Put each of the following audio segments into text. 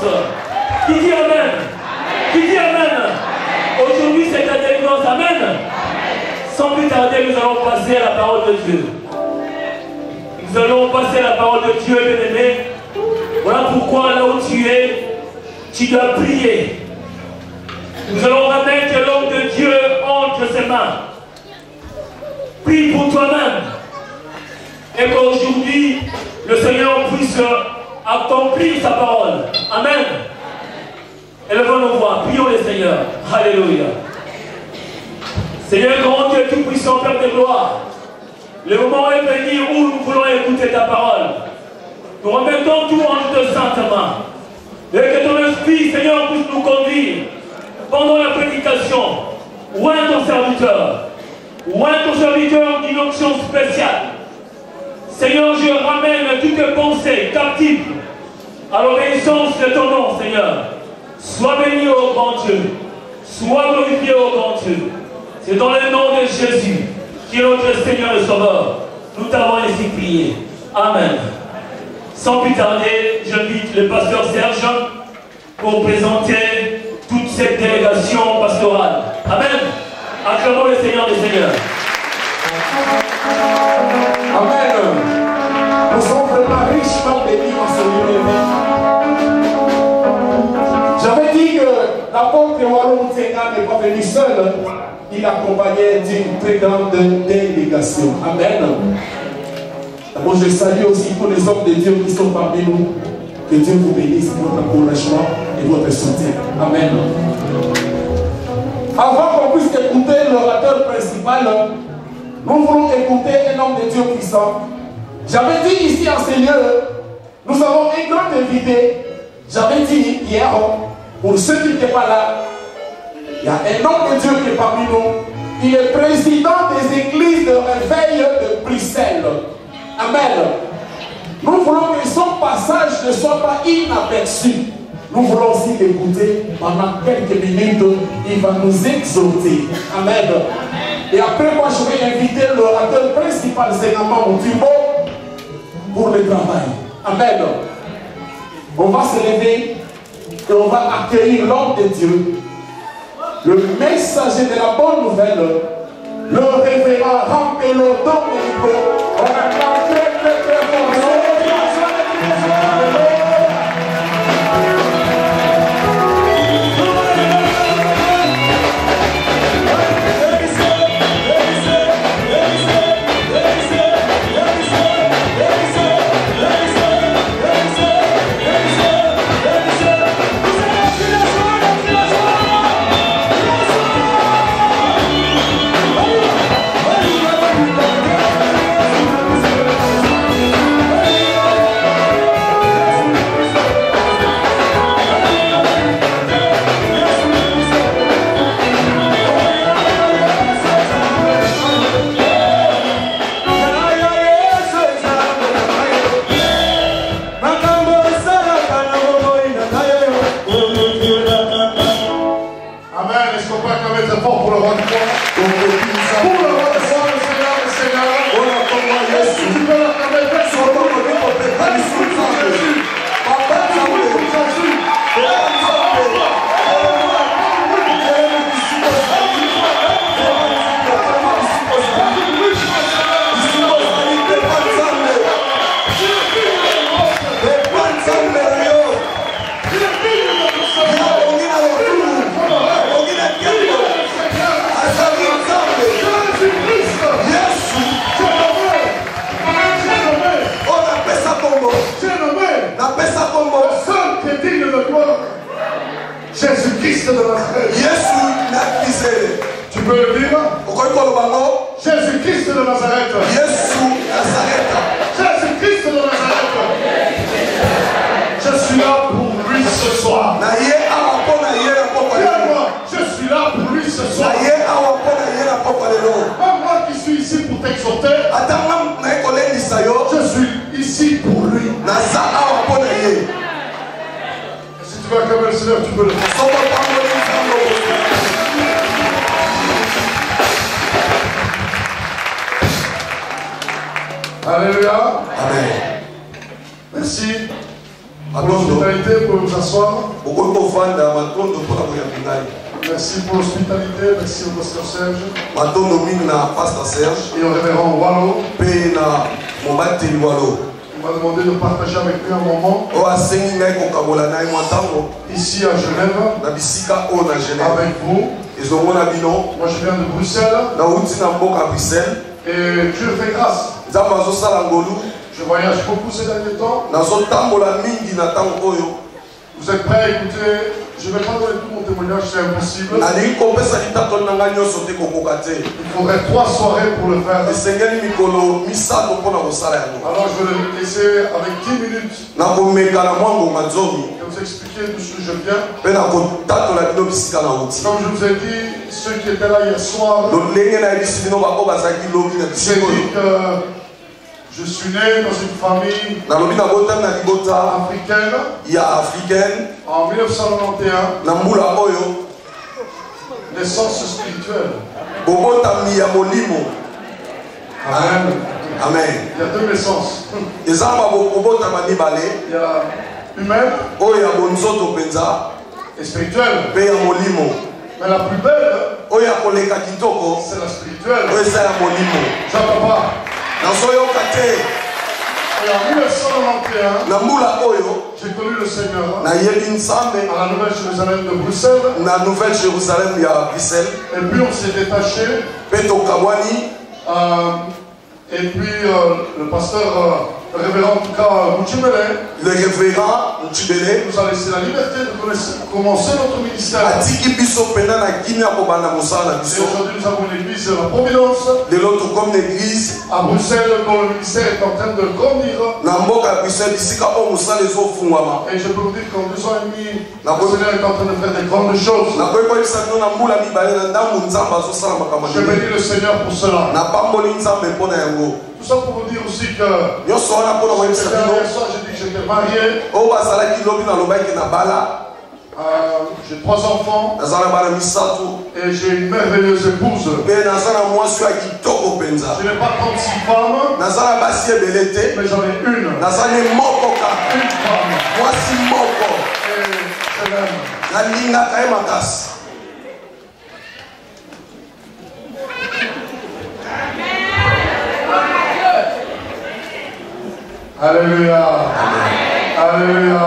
délivrance. Qui dit Amen? Qui dit Amen? Aujourd'hui, c'est ta délivrance. Amen. Sans plus tarder, nous allons passer à la parole de Dieu. Nous allons passer à la parole de Dieu, bien-aimé. Voilà pourquoi, là où tu es, tu dois prier. Nous allons remettre l'homme de Dieu entre ses mains. Prie pour toi-même. Et qu'aujourd'hui, le Seigneur puisse accomplir sa parole. Amen. Élevons nos voix. Prions le Seigneur. Alléluia. Seigneur, grand Dieu tout-puissant, Père de gloire. Le moment est venu où nous voulons écouter ta parole. Nous remettons tout entre de saintes mains. Et que ton esprit, Seigneur, puisse nous conduire pendant la prédication. Oint ton serviteur. Oint ton serviteur d'une onction spéciale. Seigneur, je ramène toutes les pensées captives à l'obéissance de ton nom, Seigneur. Sois béni, ô grand Dieu. Sois glorifié, ô grand Dieu. C'est dans le nom de Jésus, qui est notre Seigneur et Sauveur, nous t'avons ainsi prié. Amen. Sans plus tarder, j'invite le pasteur Serge pour présenter toute cette délégation pastorale. Amen. Acclamons le Seigneur des Seigneurs. Amen. Nous sommes vraiment richement bénis en ce lieu. J'avais dit que l'apôtre Walon Tsenga n'est pas venu seul. Il accompagnait d'une très grande délégation. Amen. Moi, je salue aussi tous les hommes de Dieu qui sont parmi nous. Que Dieu vous bénisse pour votre encouragement et votre soutien. Amen. Avant qu'on puisse écouter l'orateur principal, nous voulons écouter un homme de Dieu puissant. J'avais dit ici en ce lieu, nous avons un grand invité. J'avais dit hier, pour ceux qui n'étaient pas là, il y a un homme de Dieu qui est parmi nous. Il est président des églises de réveil de Bruxelles. Amen. Nous voulons que son passage ne soit pas inaperçu. Nous voulons aussi l'écouter pendant quelques minutes. Il va nous exhorter. Amen. Et après moi, je vais inviter l'orateur principal, c'est Maman Moutibo, pour le travail. Amen. On va se lever et on va accueillir l'homme de Dieu, le messager de la bonne nouvelle, le révérend Rampelo Domenico. On acclame très très fort. Jésus-Christ de Nazareth. Tu peux le dire? Jésus-Christ de Nazareth. Jésus-Christ de Nazareth. Je suis là pour lui ce soir. Je suis là pour lui ce soir. Même moi qui suis ici pour t'exhorter, je suis ici pour lui. Si tu veux acclamer le Seigneur, tu peux le faire. Alléluia. Amen. Merci. Pour l'hospitalité, vous pouvez vous asseoir. Merci pour l'hospitalité, merci au pasteur Serge. Et au révérend Wallo. Il m'a demandé de partager avec lui un moment. Ici à Genève. Avec vous. Moi je viens de Bruxelles. Et Dieu fait grâce. Je voyage beaucoup ces derniers temps. Vous êtes prêts à écouter? Je ne vais pas donner tout mon témoignage, c'est impossible. Il faudrait 3 soirées pour le faire. Alors je vais le laisser avec 10 minutes. Et vous expliquer d'où je viens. Comme je vous ai dit, ceux qui étaient là hier soir, j'ai dit que je suis né dans une famille africaine en 1991. Naissance spirituelle. Amen. Amen. Il y a 2 naissances. Il y a humaine et spirituelle. Mais la plus belle, c'est la spirituelle. J'entends pas. Et en 1991, j'ai connu le Seigneur à la Nouvelle Jérusalem de Bruxelles. Et puis on s'est détaché. Et puis le pasteur, le révérend en tout cas, Mouchibele, nous a laissé la liberté de commencer notre ministère. Et aujourd'hui nous avons une église de la Providence à Bruxelles, dont le ministère est en train de grandir. Et je peux vous dire qu'en 2 ans et demi, le Seigneur est en train de faire des grandes choses. Je bénis le Seigneur pour cela. Tout ça pour vous dire aussi que j'ai dit que j'étais marié. J'ai 3 enfants. Et j'ai une merveilleuse épouse. Je n'ai pas 36 femmes. Mais j'en ai une. Une femme. Et je l'aime. Alléluia. Alléluia.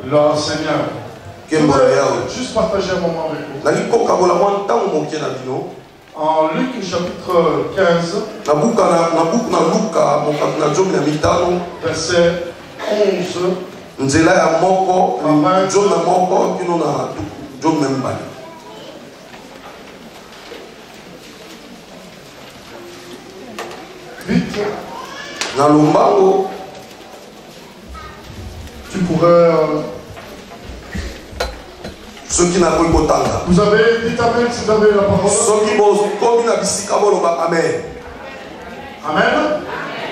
Gloire au Seigneur. Juste partager un moment avec vous. En Luc chapitre 15, verset 11. Vite. Tu pourrais. Vous avez dit amen si vous avez la parole. Amen.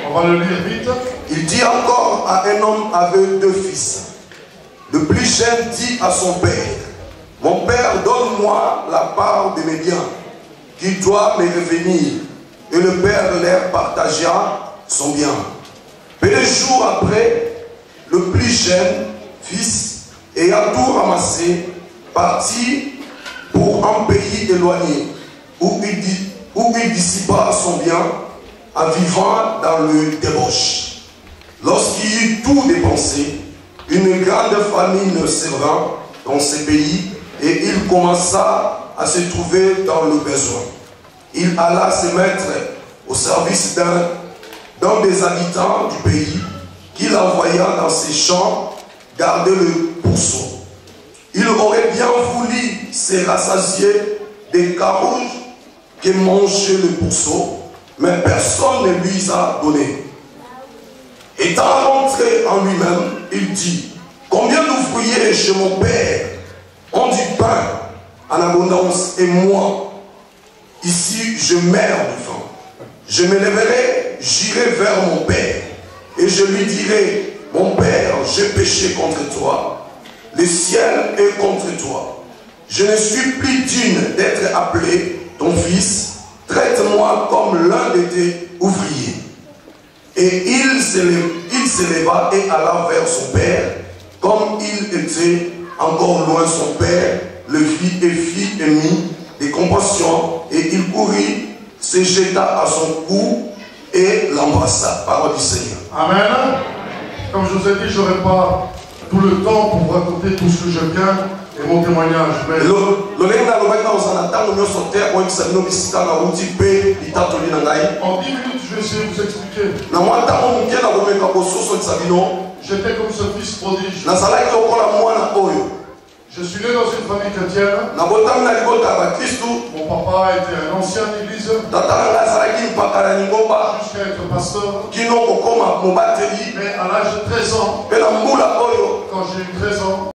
On va le lire vite. Il dit encore à un homme avec 2 fils. Le plus jeune dit à son père: mon père, donne-moi la part de mes biens qui doit me revenir. Et le père leur partagea son bien. Peu de jours après, le plus jeune fils, ayant tout ramassé, partit pour un pays éloigné, où il dissipa son bien, en vivant dans le débauche. Lorsqu'il eut tout dépensé, une grande famine sévint dans ce pays, et il commença à se trouver dans le besoin. Il alla se mettre au service d'un des habitants du pays, qu'il envoya dans ses champs garder le pourceau. Il aurait bien voulu se rassasier des carouges que mangeait le pourceau, mais personne ne lui a donné. Étant rentré en lui-même, il dit: combien d'ouvriers chez mon père ont du pain en abondance, et moi, ici, je meurs de faim. Je me lèverai, j'irai vers mon père, et je lui dirai: mon père, j'ai péché contre toi, le ciel est contre toi. Je ne suis plus digne d'être appelé ton fils, traite-moi comme l'un de tes ouvriers. Et il s'éleva et alla vers son père. Comme il était encore loin, son père le vit et fit émis de compassion, et il courut, se jeta à son cou et l'embrassa. Parole du Seigneur. Amen. Comme je vous ai dit, je n'aurai pas tout le temps pour vous raconter tout ce que je viens et mon témoignage. Mais en 10 minutes, je vais essayer de vous expliquer. J'étais comme ce fils prodige. Je suis né dans une famille chrétienne. Mon papa était un ancien d'église. Jusqu'à être pasteur. Mais à l'âge de 13 ans, quand j'ai eu 13 ans,